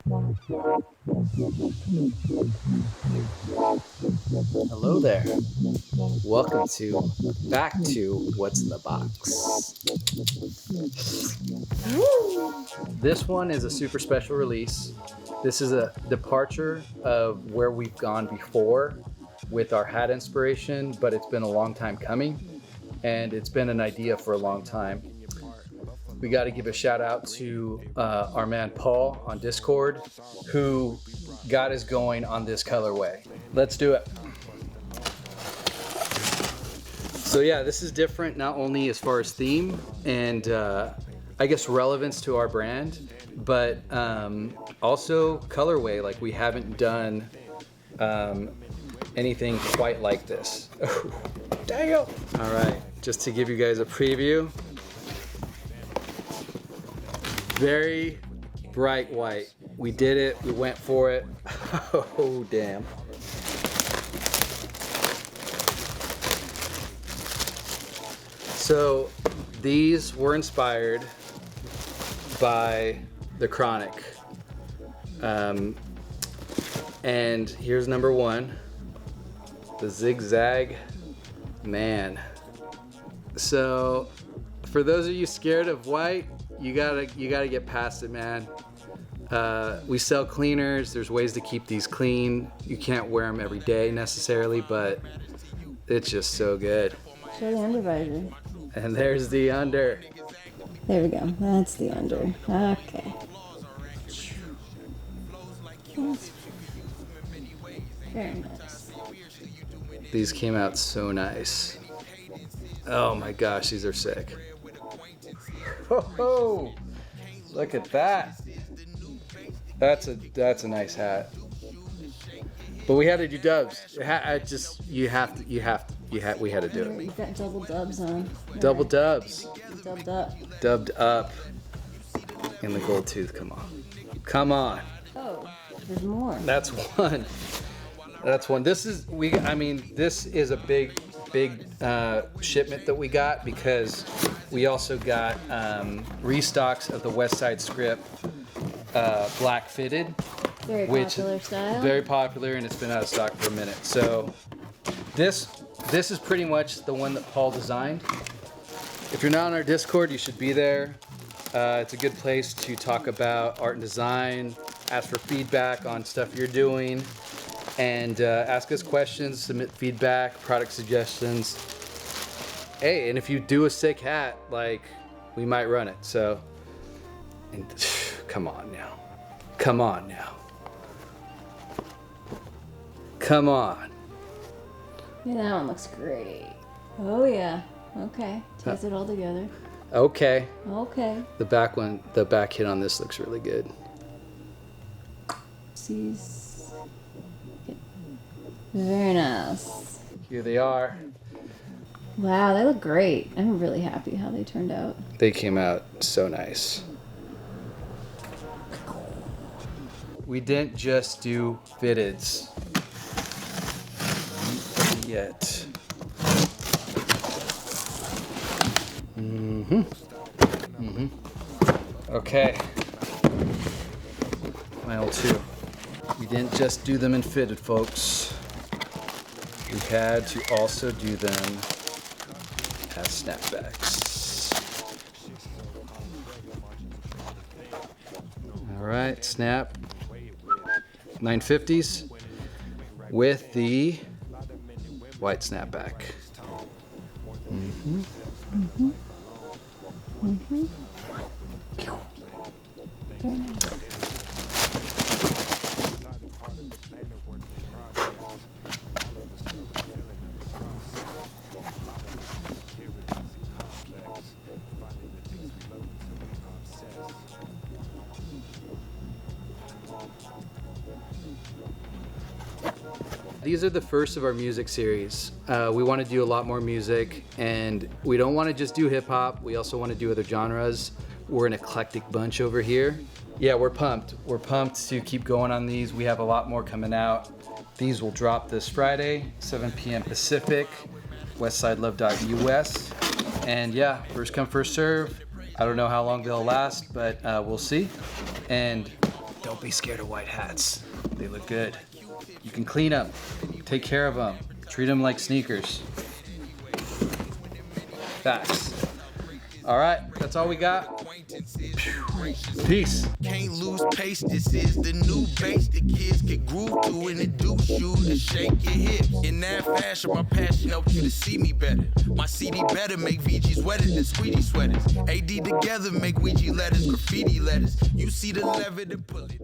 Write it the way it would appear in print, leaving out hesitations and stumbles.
Hello there. Welcome back to What's in the Box. This one is a super special release. This is a departure of where we've gone before with our hat inspiration, but it's been a long time coming and it's been an idea for a long time. We got to give a shout out to our man Paul on Discord, who got us going on this colorway. Let's do it. So yeah, this is different not only as far as theme and I guess relevance to our brand, but also colorway. Like we haven't done anything quite like this. Damn! All right, just to give you guys a preview. Very bright white. We did it, we went for it. Oh, damn. So these were inspired by the Chronic. And here's number one, the Zigzag Man. So for those of you scared of white, you gotta get past it, man. We sell cleaners. There's ways to keep these clean. You can't wear them every day necessarily, but it's just so good. Show the undervisor. And there's the under. There we go. That's the under. Okay. Very nice. These came out so nice. Oh my gosh, these are sick. Oh, look at that. That's a nice hat. But we had to do dubs. We had to do it. You've got double dubs on. Double dubs. Dubbed up. Dubbed up. And the gold tooth, come on. Come on. Oh, there's more. That's one. That's one. This is a big shipment that we got because we also got restocks of the Westside script, black fitted, Very popular style. Very popular, and it's been out of stock for a minute. So this is pretty much the one that Paul designed. If you're not on our Discord, you should be there. It's a good place to talk about art and design, ask for feedback on stuff you're doing, and ask us questions, submit feedback, product suggestions. Hey, and if you do a sick hat, like, we might run it. So, and, come on now. Come on now. Come on. Yeah, that one looks great. Oh yeah. Okay. Ties it all together. Okay. Okay. The back hit on this looks really good. Sees. Very nice. Here they are. Wow, they look great. I'm really happy how they turned out. They came out so nice. We didn't just do fitteds yet. Okay. Final two. We didn't just do them in fitted, folks. We had to also do them as snapbacks. All right, snap 950s with the white snapback. Very nice. These are the first of our music series. We want to do a lot more music, and we don't want to just do hip hop. We also want to do other genres. We're an eclectic bunch over here. Yeah, we're pumped. We're pumped to keep going on these. We have a lot more coming out. These will drop this Friday, 7 p.m. Pacific, westsidelove.us. And yeah, first come, first serve. I don't know how long they'll last, but we'll see. And Don't be scared of white hats. They look good. You can clean them, take care of them, treat them like sneakers. Facts. All right, that's all we got. Peace. Can't lose pace, this is the new bass the kids get groove to and induce you to shake your hips. In that fashion, my passion helps you to see me better. My CD better make VGs wetter than squeegee sweaters. AD together make Ouija letters, graffiti letters. You see the lever, then pull it.